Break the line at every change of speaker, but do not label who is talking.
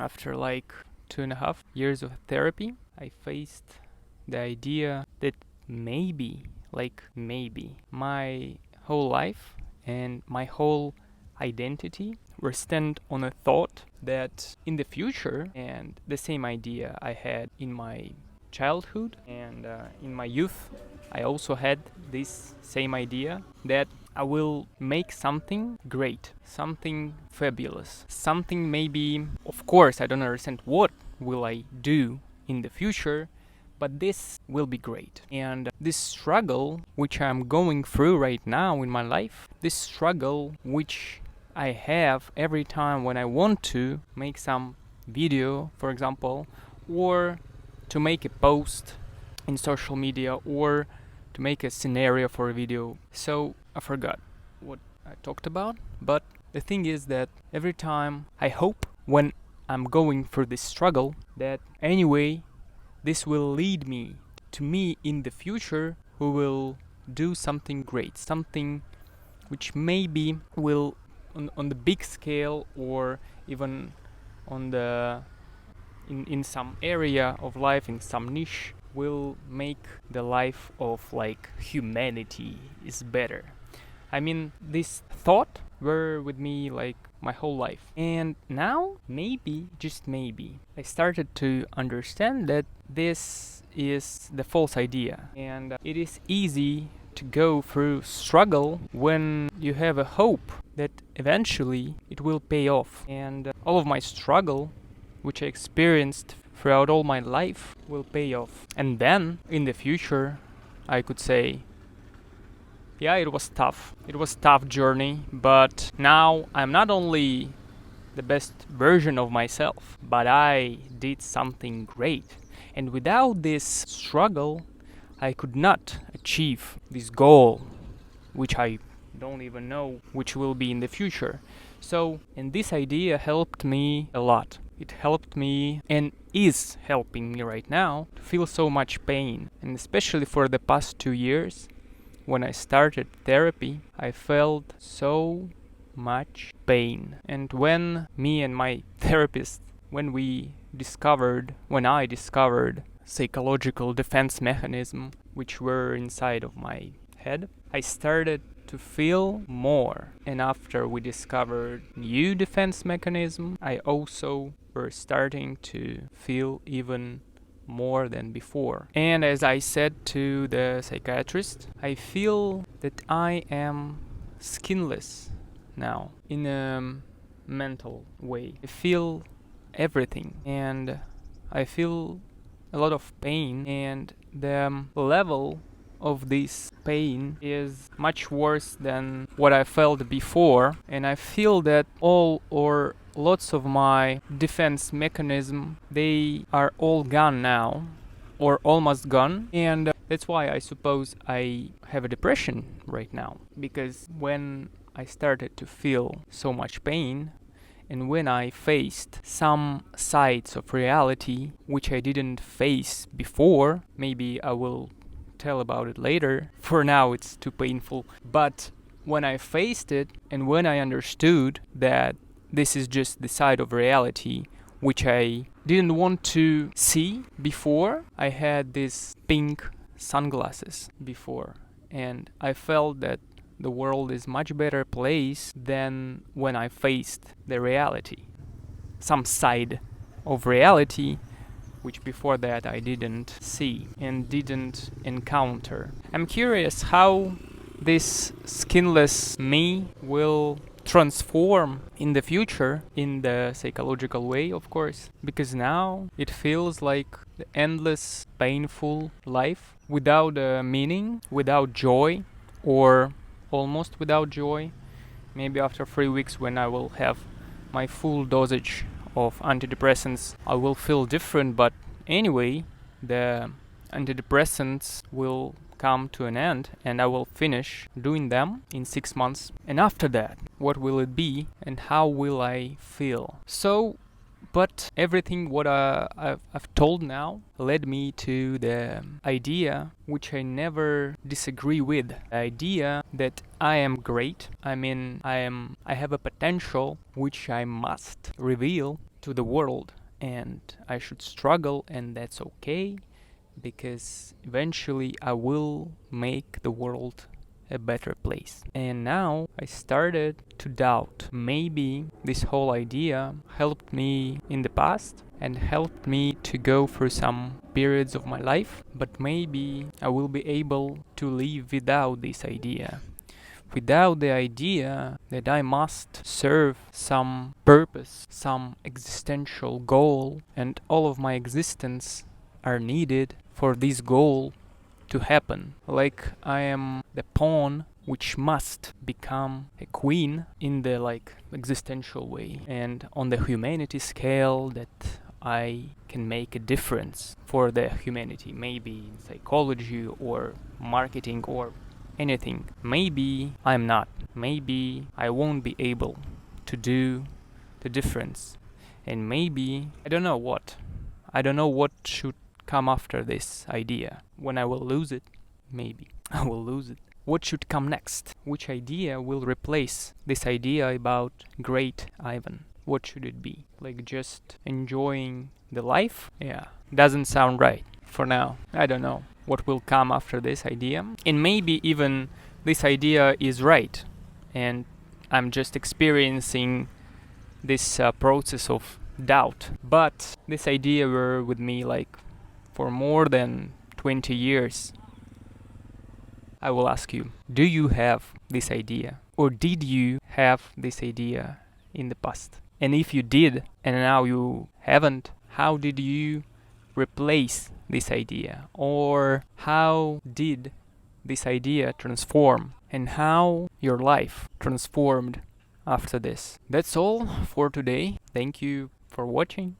after like 2.5 years of therapy, I faced the idea that maybe my whole life and my whole identity were stand on a thought that in the future, and the same idea I had in my childhood and in my youth, I also had this same idea that I will make something great, something fabulous, something maybe, of course, I don't understand what will I do in the future, but this will be great. And this struggle which I'm going through right now in my life, this struggle which I have every time when I want to make some video, for example, or to make a post in social media, or to make a scenario for a video. So I forgot what I talked about, but the thing is that every time I hope when I'm going through this struggle that anyway this will lead me to me in the future who will do something great, something which maybe will on the big scale, or even on the in some area of life, in some niche, will make the life of like humanity is better. I mean, this thought were with me like my whole life. And now, maybe, just maybe, I started to understand that this is the false idea. And it is easy to go through struggle when you have a hope that eventually it will pay off. And all of my struggle, which I experienced throughout all my life, will pay off. And then, in the future, I could say, yeah, it was tough. It was a tough journey, but now I'm not only the best version of myself, but I did something great. And without this struggle, I could not achieve this goal, which I don't even know which will be in the future. So, and this idea helped me a lot. It helped me and is helping me right now to feel so much pain. And especially for the past 2 years, when I started therapy, I felt so much pain. And when me and my therapist, when I discovered psychological defense mechanism which were inside of my head, I started to feel more. And after we discovered new defense mechanism, I also were starting to feel even more than before. And as I said to the psychiatrist, I feel that I am skinless now in a mental way. I feel everything, and I feel a lot of pain, and the level of this pain is much worse than what I felt before, and I feel that all or lots of my defense mechanism, they are all gone now, or almost gone, and that's why I suppose I have a depression right now, because when I started to feel so much pain, and when I faced some sides of reality which I didn't face before, maybe I will tell about it later, for now it's too painful, but when I faced it, and when I understood that this is just the side of reality which I didn't want to see before, I had these pink sunglasses before, and I felt that the world is much better place than when I faced the reality. Some side of reality which before that I didn't see and didn't encounter. I'm curious how this skinless me will transform in the future, in the psychological way, of course, because now it feels like the endless, painful life without a meaning, without joy, or almost without joy. Maybe after 3 weeks, when I will have my full dosage of antidepressants, I will feel different, but anyway, the antidepressants will come to an end, and I will finish doing them in 6 months. And after that, what will it be, and how will I feel? So, but everything what I've told now led me to the idea which I never disagree with. The idea that I am great. I mean, I have a potential which I must reveal to the world, and I should struggle, and that's okay, because eventually I will make the world a better place. And now I started to doubt. Maybe this whole idea helped me in the past and helped me to go through some periods of my life, but maybe I will be able to live without this idea. Without the idea that I must serve some purpose, some existential goal, and all of my existence are needed for this goal to happen. Like I am the pawn which must become a queen in the existential way, and on the humanity scale, that I can make a difference for the humanity, maybe in psychology or marketing or anything. Maybe I'm not. Maybe I won't be able to do the difference. And maybe I don't know what. I don't know what should come after this idea. When I will lose it, maybe I will lose it. What should come next? Which idea will replace this idea about great Ivan? What should it be? Like just enjoying the life? Yeah, doesn't sound right for now. I don't know what will come after this idea. And maybe even this idea is right, and I'm just experiencing this process of doubt. But this idea were with me for more than 20 years. I will ask you, do you have this idea? Or did you have this idea in the past? And if you did, and now you haven't, how did you replace this idea? Or how did this idea transform? And how your life transformed after this? That's all for today. Thank you for watching.